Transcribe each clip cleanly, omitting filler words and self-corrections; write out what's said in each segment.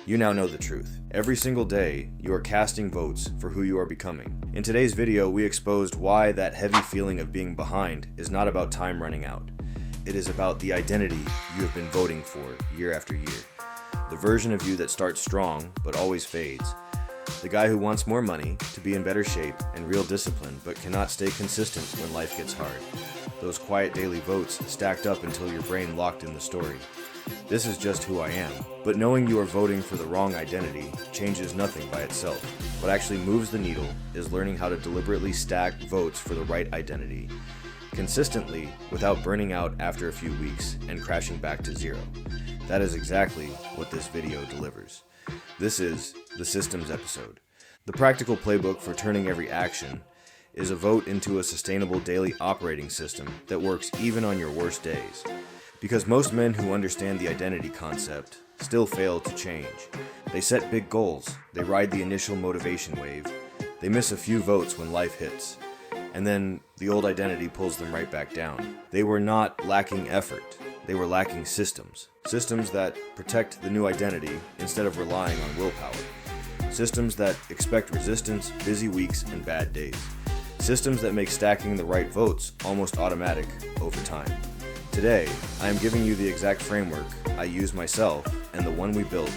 You now know the truth. Every single day, you are casting votes for who you are becoming. In today's video, we exposed why that heavy feeling of being behind is not about time running out. It is about the identity you have been voting for year after year. The version of you that starts strong, but always fades. The guy who wants more money, to be in better shape and real discipline, but cannot stay consistent when life gets hard. Those quiet daily votes stacked up until your brain locked in the story. This is just who I am. But knowing you are voting for the wrong identity changes nothing by itself. What actually moves the needle is learning how to deliberately stack votes for the right identity, consistently, without burning out after a few weeks and crashing back to zero. That is exactly what this video delivers. This is the Systems episode. The practical playbook for turning every action is a vote into a sustainable daily operating system that works even on your worst days. Because most men who understand the identity concept still fail to change. They set big goals, they ride the initial motivation wave, they miss a few votes when life hits, and then the old identity pulls them right back down. They were not lacking effort, they were lacking systems. Systems that protect the new identity instead of relying on willpower. Systems that expect resistance, busy weeks, and bad days. Systems that make stacking the right votes almost automatic over time. Today, I am giving you the exact framework I use myself and the one we built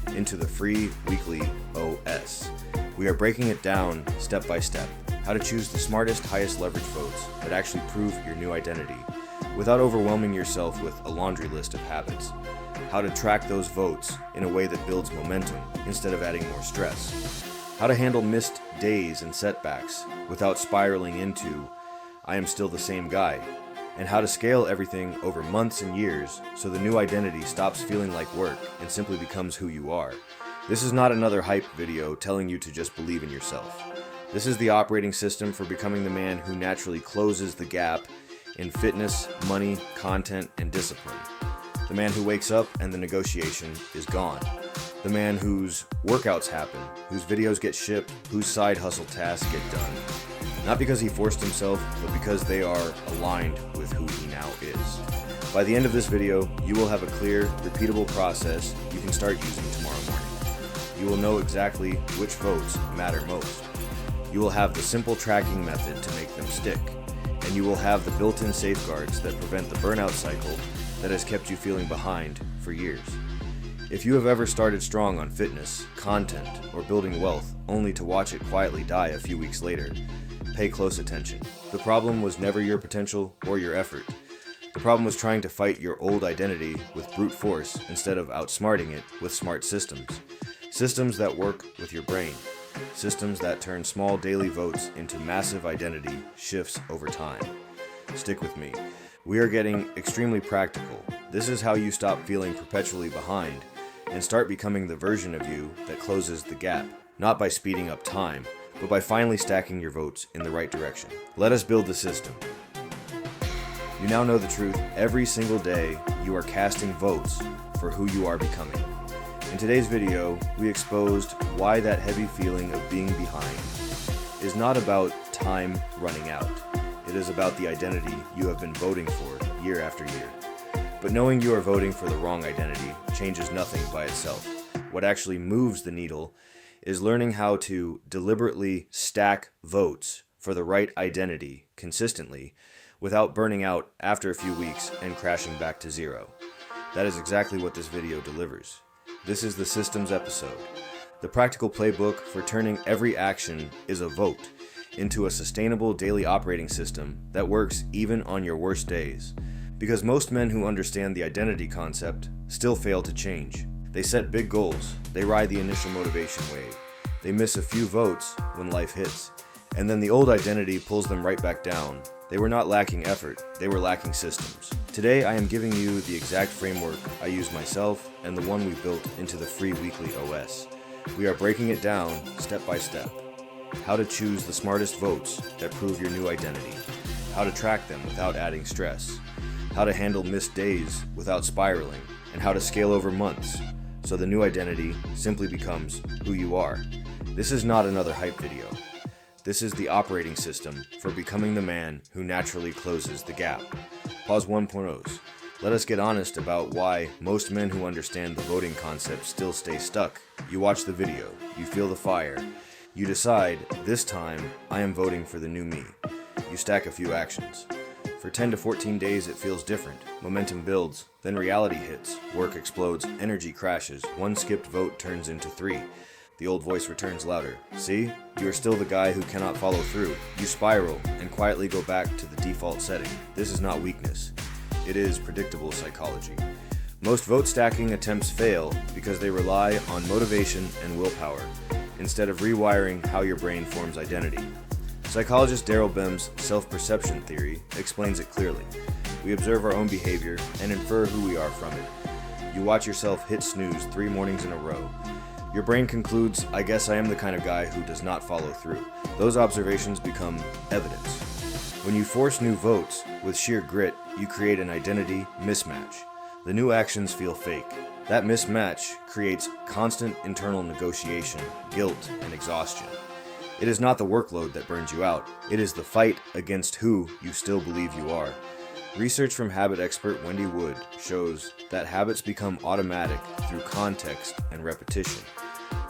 into the free weekly OS. We are breaking it down step by step, how to choose the smartest, highest leverage votes that actually prove your new identity without overwhelming yourself with a laundry list of habits. How to track those votes in a way that builds momentum instead of adding more stress. How to handle missed days and setbacks without spiraling into, I am still the same guy. And how to scale everything over months and years so the new identity stops feeling like work and simply becomes who you are. This is not another hype video telling you to just believe in yourself. This is the operating system for becoming the man who naturally closes the gap in fitness, money, content, and discipline. The man who wakes up and the negotiation is gone. The man whose workouts happen, whose videos get shipped, whose side hustle tasks get done. Not because he forced himself, but because they are aligned with who he now is. By the end of this video, you will have a clear, repeatable process you can start using tomorrow morning. You will know exactly which votes matter most. You will have the simple tracking method to make them stick. And you will have the built-in safeguards that prevent the burnout cycle that has kept you feeling behind for years. If you have ever started strong on fitness, content, or building wealth only to watch it quietly die a few weeks later, pay close attention. The problem was never your potential or your effort. The problem was trying to fight your old identity with brute force instead of outsmarting it with smart systems. Systems that work with your brain. Systems that turn small daily votes into massive identity shifts over time. Stick with me. We are getting extremely practical. This is how you stop feeling perpetually behind and start becoming the version of you that closes the gap, not by speeding up time, but by finally stacking your votes in the right direction. Let us build the system. You now know the truth. Every single day, you are casting votes for who you are becoming. In today's video, we exposed why that heavy feeling of being behind is not about time running out. It is about the identity you have been voting for year after year. But knowing you are voting for the wrong identity changes nothing by itself. What actually moves the needle is learning how to deliberately stack votes for the right identity consistently without burning out after a few weeks and crashing back to zero. That is exactly what this video delivers. This is the Systems episode. The practical playbook for turning every action is a vote into a sustainable daily operating system that works even on your worst days. Because most men who understand the identity concept still fail to change. They set big goals, they ride the initial motivation wave, they miss a few votes when life hits, and then the old identity pulls them right back down. They were not lacking effort, they were lacking systems. Today I am giving you the exact framework I use myself and the one we built into the free weekly OS. We are breaking it down step by step. How to choose the smartest votes that prove your new identity. How to track them without adding stress. How to handle missed days without spiraling. And how to scale over months so the new identity simply becomes who you are. This is not another hype video. This is the operating system for becoming the man who naturally closes the gap. Pause 1.0s. Let us get honest about why most men who understand the voting concept still stay stuck. You watch the video, you feel the fire, you decide, this time, I am voting for the new me. You stack a few actions. For 10 to 14 days it feels different. Momentum builds, then reality hits, work explodes, energy crashes, one skipped vote turns into 3. The old voice returns louder. See? You are still the guy who cannot follow through. You spiral and quietly go back to the default setting. This is not weakness. It is predictable psychology. Most vote stacking attempts fail because they rely on motivation and willpower, instead of rewiring how your brain forms identity. Psychologist Daryl Bem's self-perception theory explains it clearly. We observe our own behavior and infer who we are from it. You watch yourself hit snooze 3 mornings in a row. Your brain concludes, I guess I am the kind of guy who does not follow through. Those observations become evidence. When you force new votes with sheer grit, you create an identity mismatch. The new actions feel fake. That mismatch creates constant internal negotiation, guilt, and exhaustion. It is not the workload that burns you out. It is the fight against who you still believe you are. Research from habit expert Wendy Wood shows that habits become automatic through context and repetition.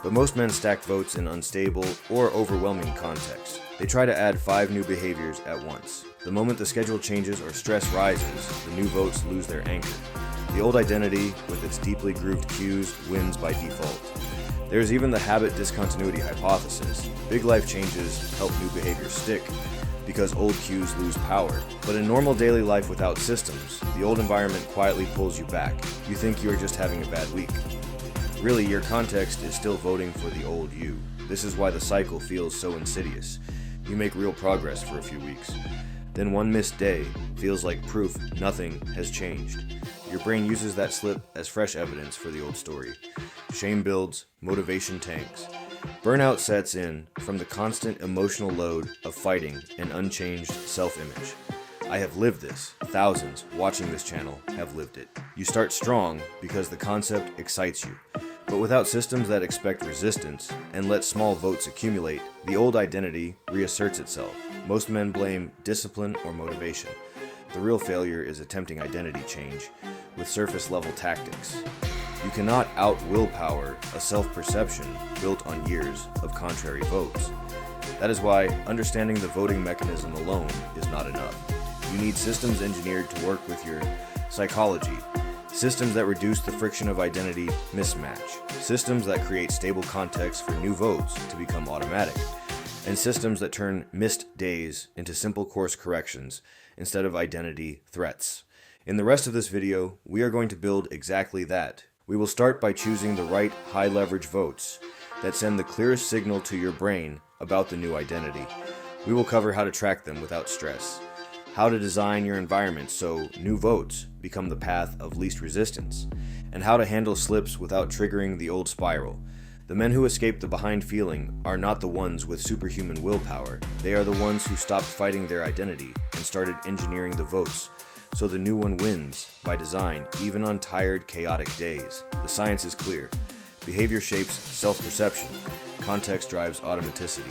But most men stack votes in unstable or overwhelming contexts. They try to add 5 new behaviors at once. The moment the schedule changes or stress rises, the new votes lose their anchor. The old identity, with its deeply grooved cues, wins by default. There is even the habit discontinuity hypothesis. Big life changes help new behaviors stick, because old cues lose power. But in normal daily life without systems, the old environment quietly pulls you back. You think you are just having a bad week. Really, your context is still voting for the old you. This is why the cycle feels so insidious. You make real progress for a few weeks. Then one missed day feels like proof nothing has changed. Your brain uses that slip as fresh evidence for the old story. Shame builds, motivation tanks. Burnout sets in from the constant emotional load of fighting an unchanged self-image. I have lived this. Thousands watching this channel have lived it. You start strong because the concept excites you. But without systems that expect resistance and let small votes accumulate, the old identity reasserts itself. Most men blame discipline or motivation. The real failure is attempting identity change with surface-level tactics. You cannot out-willpower a self-perception built on years of contrary votes. That is why understanding the voting mechanism alone is not enough. You need systems engineered to work with your psychology, systems that reduce the friction of identity mismatch, systems that create stable context for new votes to become automatic, and systems that turn missed days into simple course corrections instead of identity threats. In the rest of this video, we are going to build exactly that. We will start by choosing the right high-leverage votes that send the clearest signal to your brain about the new identity. We will cover how to track them without stress, how to design your environment so new votes become the path of least resistance, and how to handle slips without triggering the old spiral. The men who escape the behind feeling are not the ones with superhuman willpower. They are the ones who stopped fighting their identity and started engineering the votes so the new one wins by design, even on tired, chaotic days. The science is clear. Behavior shapes self-perception. Context drives automaticity.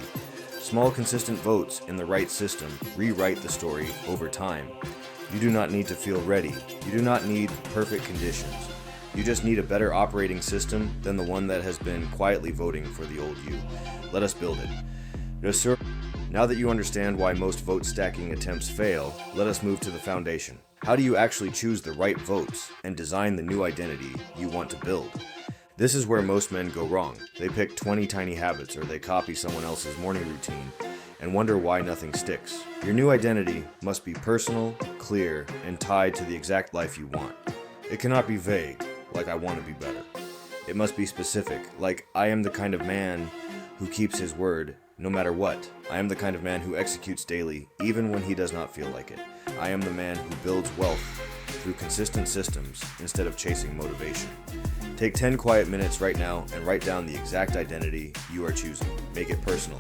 Small, consistent votes in the right system rewrite the story over time. You do not need to feel ready. You do not need perfect conditions. You just need a better operating system than the one that has been quietly voting for the old you. Let us build it. Now that you understand why most vote stacking attempts fail, let us move to the foundation. How do you actually choose the right votes and design the new identity you want to build? This is where most men go wrong. They pick 20 tiny habits or they copy someone else's morning routine and wonder why nothing sticks. Your new identity must be personal, clear, and tied to the exact life you want. It cannot be vague, like I want to be better. It must be specific, like I am the kind of man who keeps his word no matter what. I am the kind of man who executes daily even when he does not feel like it. I am the man who builds wealth through consistent systems instead of chasing motivation. Take 10 quiet minutes right now and write down the exact identity you are choosing. Make it personal.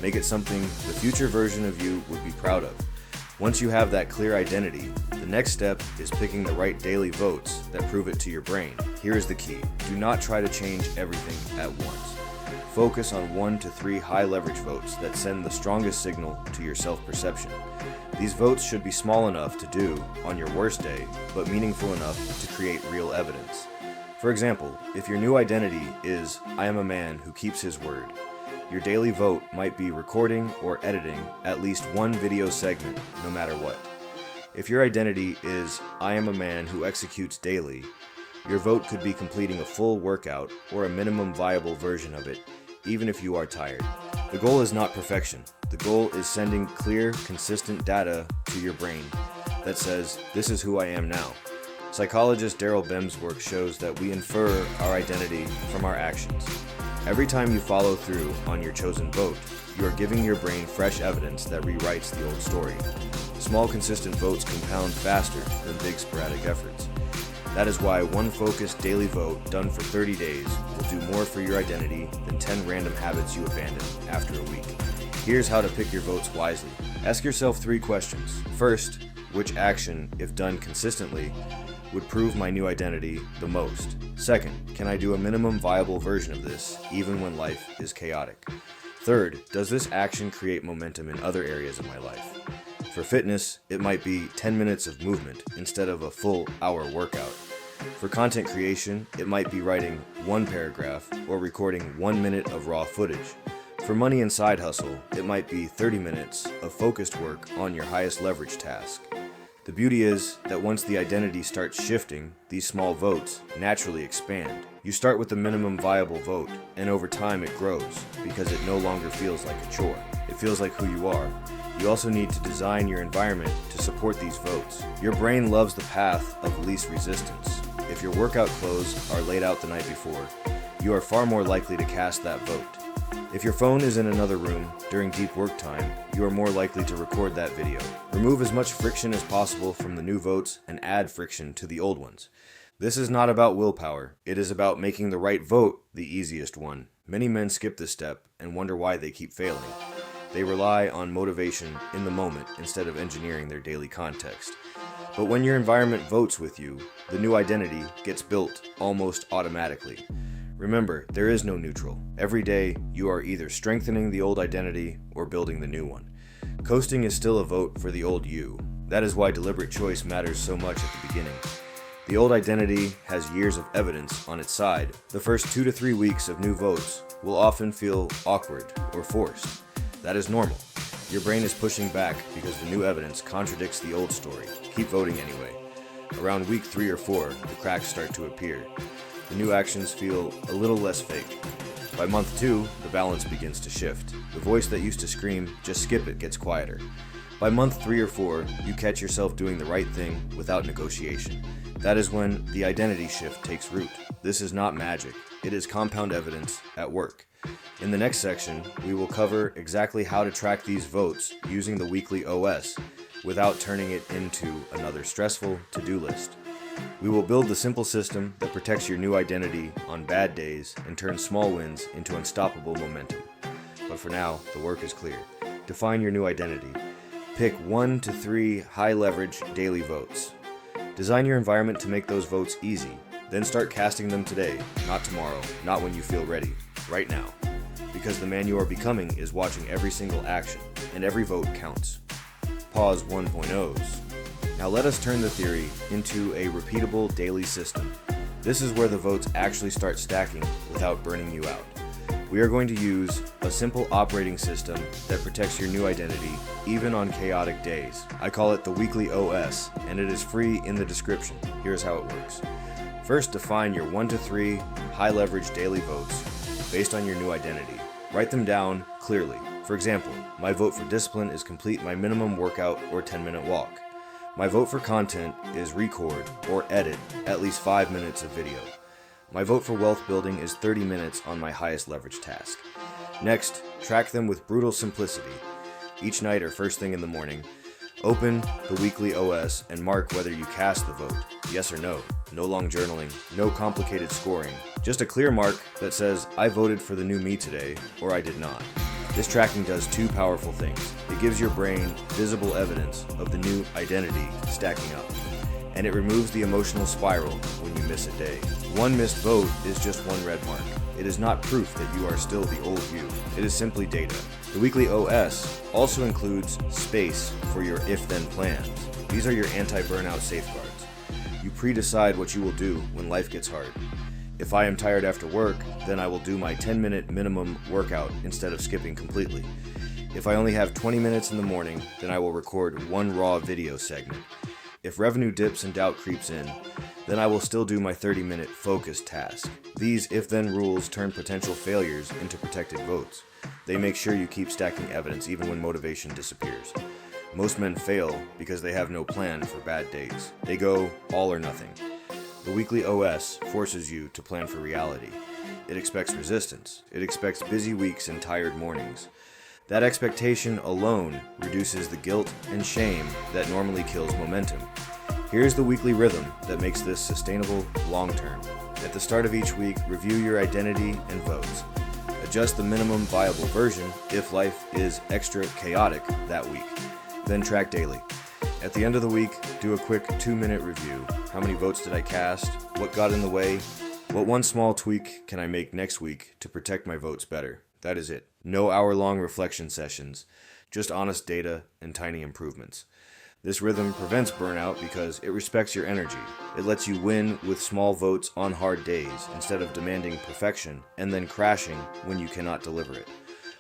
Make it something the future version of you would be proud of. Once you have that clear identity, the next step is picking the right daily votes that prove it to your brain. Here is the key. Do not try to change everything at once. focus on 1 to 3 high leverage votes that send the strongest signal to your self-perception. These votes should be small enough to do on your worst day, but meaningful enough to create real evidence. For example, if your new identity is, "I am a man who keeps his word," your daily vote might be recording or editing at least one video segment, no matter what. If your identity is, "I am a man who executes daily," your vote could be completing a full workout or a minimum viable version of it, even if you are tired. The goal is not perfection. The goal is sending clear, consistent data to your brain that says, "This is who I am now." Psychologist Daryl Bem's work shows that we infer our identity from our actions. Every time you follow through on your chosen vote, you are giving your brain fresh evidence that rewrites the old story. Small, consistent votes compound faster than big, sporadic efforts. That is why one focused daily vote done for 30 days will do more for your identity than 10 random habits you abandon after a week. Here's how to pick your votes wisely. Ask yourself 3 questions. First, which action, if done consistently, would prove my new identity the most? Second, can I do a minimum viable version of this, even when life is chaotic? Third, does this action create momentum in other areas of my life? For fitness, it might be 10 minutes of movement instead of a full hour workout. For content creation, it might be writing 1 paragraph or recording 1 minute of raw footage. For money and side hustle, it might be 30 minutes of focused work on your highest leverage task. The beauty is that once the identity starts shifting, these small votes naturally expand. You start with the minimum viable vote, and over time it grows because it no longer feels like a chore. It feels like who you are. You also need to design your environment to support these votes. Your brain loves the path of least resistance. If your workout clothes are laid out the night before, you are far more likely to cast that vote. If your phone is in another room during deep work time, you are more likely to record that video. Remove as much friction as possible from the new votes and add friction to the old ones. This is not about willpower. It is about making the right vote the easiest one. Many men skip this step and wonder why they keep failing. They rely on motivation in the moment instead of engineering their daily context. But when your environment votes with you, the new identity gets built almost automatically. Remember, there is no neutral. Every day, you are either strengthening the old identity or building the new one. Coasting is still a vote for the old you. That is why deliberate choice matters so much at the beginning. The old identity has years of evidence on its side. The first 2 to 3 weeks of new votes will often feel awkward or forced. That is normal. Your brain is pushing back because the new evidence contradicts the old story. Keep voting anyway. Around week 3 or 4, the cracks start to appear. The new actions feel a little less fake. By month 2, the balance begins to shift. The voice that used to scream, "Just skip it," gets quieter. By month 3 or 4, you catch yourself doing the right thing without negotiation. That is when the identity shift takes root. This is not magic. It is compound evidence at work. In the next section, we will cover exactly how to track these votes using the weekly OS without turning it into another stressful to-do list. We will build the simple system that protects your new identity on bad days and turns small wins into unstoppable momentum. But for now, the work is clear. Define your new identity. Pick 1 to 3 high-leverage daily votes. Design your environment to make those votes easy. Then start casting them today, not tomorrow, not when you feel ready, right now. Because the man you are becoming is watching every single action, and every vote counts. Pause 1.0s. Now let us turn the theory into a repeatable daily system. This is where the votes actually start stacking without burning you out. We are going to use a simple operating system that protects your new identity even on chaotic days. I call it the weekly OS, and it is free in the description. Here's how it works. First, define your 1 to 3 high leverage daily votes based on your new identity. Write them down clearly. For example, my vote for discipline is complete my minimum workout or 10-minute walk. My vote for content is record or edit at least 5 minutes of video. My vote for wealth building is 30 minutes on my highest leverage task. Next, track them with brutal simplicity. Each night or first thing in the morning, open the weekly OS and mark whether you cast the vote, yes or no. No long journaling, no complicated scoring, just a clear mark that says I voted for the new me today or I did not. This tracking does 2 powerful things. It gives your brain visible evidence of the new identity stacking up, and it removes the emotional spiral when you miss a day. One missed vote is just one red mark. It is not proof that you are still the old you. It is simply data. The weekly OS also includes space for your if-then plans. These are your anti-burnout safeguards. You pre-decide what you will do when life gets hard. If I am tired after work, then I will do my 10-minute minimum workout instead of skipping completely. If I only have 20 minutes in the morning, then I will record one raw video segment. If revenue dips and doubt creeps in, then I will still do my 30-minute focused task. These if-then rules turn potential failures into protected votes. They make sure you keep stacking evidence even when motivation disappears. Most men fail because they have no plan for bad days. They go all or nothing. The weekly OS forces you to plan for reality. It expects resistance. It expects busy weeks and tired mornings. That expectation alone reduces the guilt and shame that normally kills momentum. Here's the weekly rhythm that makes this sustainable long-term. At the start of each week, review your identity and votes. Adjust the minimum viable version if life is extra chaotic that week. Then track daily. At the end of the week, do a quick 2-minute review. How many votes did I cast? What got in the way? What one small tweak can I make next week to protect my votes better? That is it. No hour-long reflection sessions, just honest data and tiny improvements. This rhythm prevents burnout because it respects your energy. It lets you win with small votes on hard days instead of demanding perfection and then crashing when you cannot deliver it.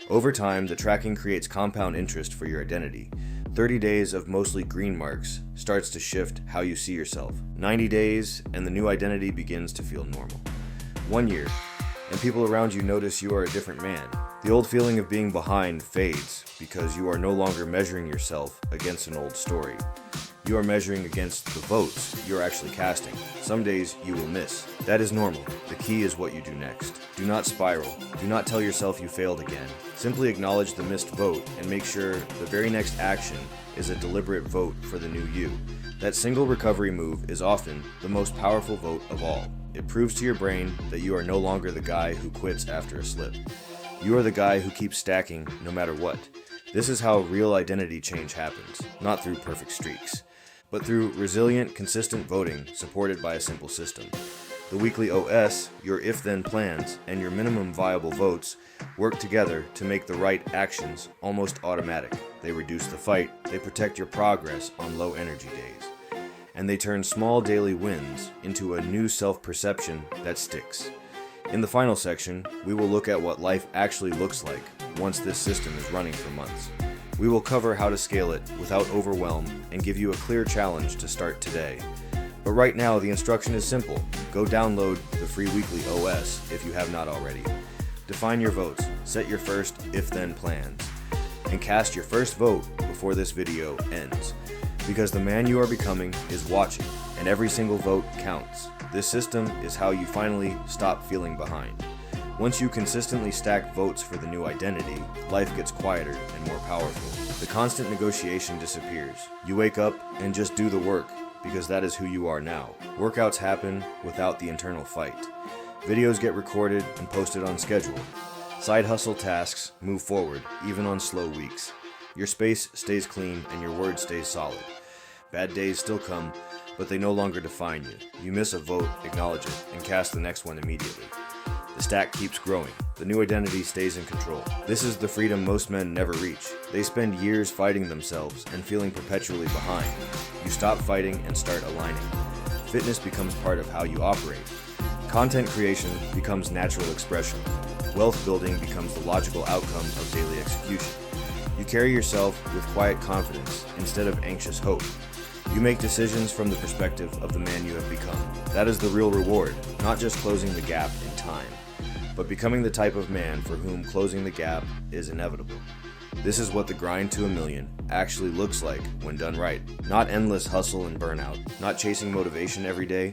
Over time, the tracking creates compound interest for your identity. 30 days of mostly green marks starts to shift how you see yourself. 90 days, and the new identity begins to feel normal. 1 year, and people around you notice you are a different man. The old feeling of being behind fades because you are no longer measuring yourself against an old story. You are measuring against the votes you are actually casting. Some days you will miss. That is normal. The key is what you do next. Do not spiral. Do not tell yourself you failed again. Simply acknowledge the missed vote and make sure the very next action is a deliberate vote for the new you. That single recovery move is often the most powerful vote of all. It proves to your brain that you are no longer the guy who quits after a slip. You are the guy who keeps stacking no matter what. This is how real identity change happens, not through perfect streaks, but through resilient, consistent voting supported by a simple system. The weekly OS, your if-then plans, and your minimum viable votes work together to make the right actions almost automatic. They reduce the fight, they protect your progress on low energy days, and they turn small daily wins into a new self-perception that sticks. In the final section, we will look at what life actually looks like once this system is running for months. We will cover how to scale it without overwhelm and give you a clear challenge to start today. But right now, the instruction is simple. Go download the free weekly OS if you have not already. Define your votes, set your first if-then plans, and cast your first vote before this video ends. Because the man you are becoming is watching, and every single vote counts. This system is how you finally stop feeling behind. Once you consistently stack votes for the new identity, life gets quieter and more powerful. The constant negotiation disappears. You wake up and just do the work, because that is who you are now. Workouts happen without the internal fight. Videos get recorded and posted on schedule. Side hustle tasks move forward, even on slow weeks. Your space stays clean and your word stays solid. Bad days still come, but they no longer define you. You miss a vote, acknowledge it, and cast the next one immediately. The stack keeps growing. The new identity stays in control. This is the freedom most men never reach. They spend years fighting themselves and feeling perpetually behind. You stop fighting and start aligning. Fitness becomes part of how you operate. Content creation becomes natural expression. Wealth building becomes the logical outcome of daily execution. You carry yourself with quiet confidence instead of anxious hope. You make decisions from the perspective of the man you have become. That is the real reward, not just closing the gap in time, but becoming the type of man for whom closing the gap is inevitable. This is what the grind to a million actually looks like when done right. Not endless hustle and burnout, not chasing motivation every day,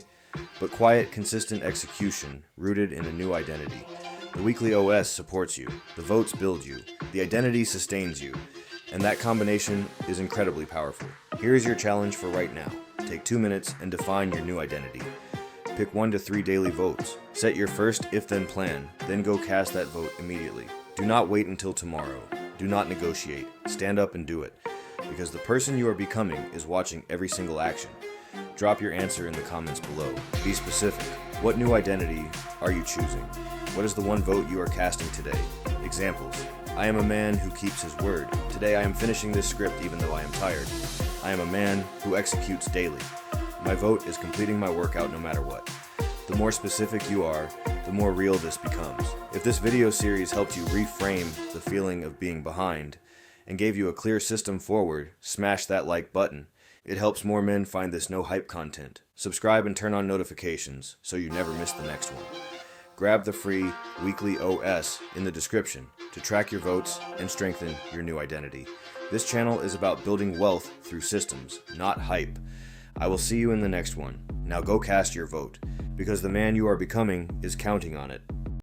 but quiet, consistent execution rooted in a new identity. The weekly OS supports you, the votes build you, the identity sustains you, and that combination is incredibly powerful. Here is your challenge for right now. Take 2 minutes and define your new identity. Pick 1 to 3 daily votes. Set your first if-then plan, then go cast that vote immediately. Do not wait until tomorrow. Do not negotiate. Stand up and do it. Because the person you are becoming is watching every single action. Drop your answer in the comments below. Be specific. What new identity are you choosing? What is the one vote you are casting today? Examples. I am a man who keeps his word. Today I am finishing this script even though I am tired. I am a man who executes daily. My vote is completing my workout no matter what. The more specific you are, the more real this becomes. If this video series helped you reframe the feeling of being behind and gave you a clear system forward, smash that like button. It helps more men find this no hype content. Subscribe and turn on notifications so you never miss the next one. Grab the free weekly OS in the description to track your votes and strengthen your new identity. This channel is about building wealth through systems, not hype. I will see you in the next one. Now go cast your vote, because the man you are becoming is counting on it.